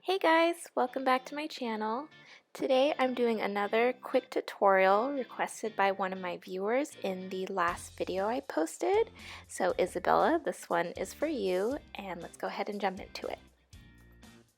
Hey guys, welcome back to my channel. Today I'm doing another quick tutorial requested by one of my viewers in the last video I posted. So Isabella, this one is for you, and let's go ahead and jump into it.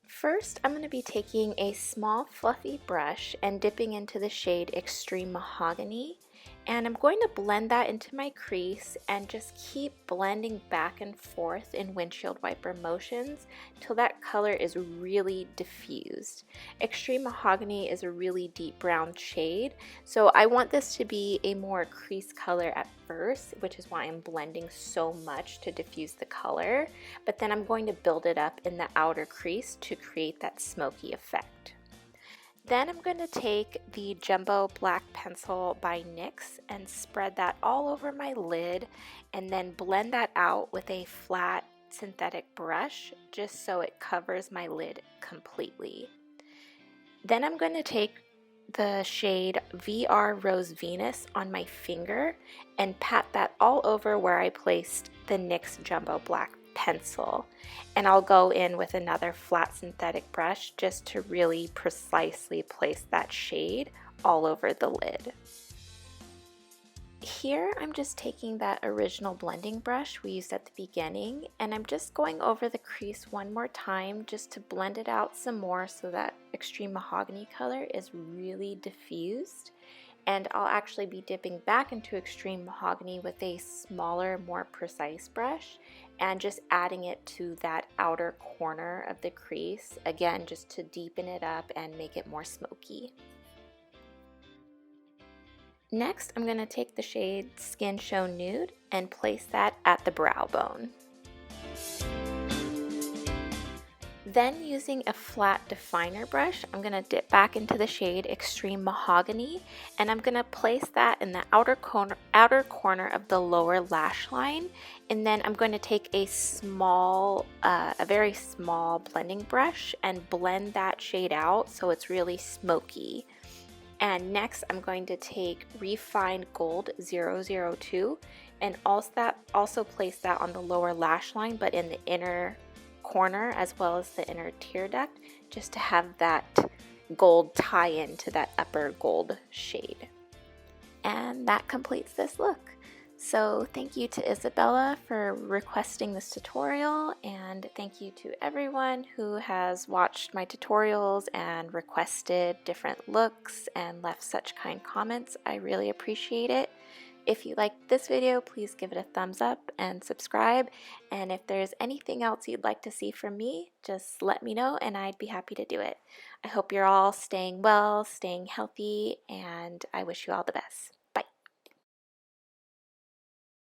First, I'm going to be taking a small fluffy brush and dipping into the shade Extreme Mahogany, and I'm going to blend that into my crease and just keep blending back and forth in windshield wiper motions till that color is really diffused. Extreme Mahogany is a really deep brown shade, so I want this to be a more crease color at first, which is why I'm blending so much to diffuse the color, but then I'm going to build it up in the outer crease to create that smoky effect. Then I'm going to take the Jumbo Black Pencil by NYX and spread that all over my lid and then blend that out with a flat synthetic brush just so it covers my lid completely. Then I'm going to take the shade VR Rose Venus on my finger and pat that all over where I placed the NYX Jumbo Black Pencil, and I'll go in with another flat synthetic brush just to really precisely place that shade all over the lid. Here I'm just taking that original blending brush we used at the beginning, and I'm just going over the crease one more time just to blend it out some more so that Extreme Mahogany color is really diffused. And I'll actually be dipping back into Extreme Mahogany with a smaller, more precise brush and just adding it to that outer corner of the crease, again just to deepen it up and make it more smoky. Next, I'm going to take the shade Skin Show Nude and place that at the brow bone. Then, using a flat definer brush, I'm going to dip back into the shade Extreme Mahogany, and I'm going to place that in the outer corner of the lower lash line, and then I'm going to take a very small blending brush and blend that shade out so it's really smoky. And next, I'm going to take Refined Gold 002 and also place that on the lower lash line, but in the inner corner as well as the inner tear duct, just to have that gold tie in to that upper gold shade. And that completes this look. So thank you to Isabella for requesting this tutorial, and thank you to everyone who has watched my tutorials and requested different looks and left such kind comments. I really appreciate it. If you liked this video, please give it a thumbs up and subscribe. And if there's anything else you'd like to see from me, just let me know and I'd be happy to do it. I hope you're all staying well, staying healthy, and I wish you all the best.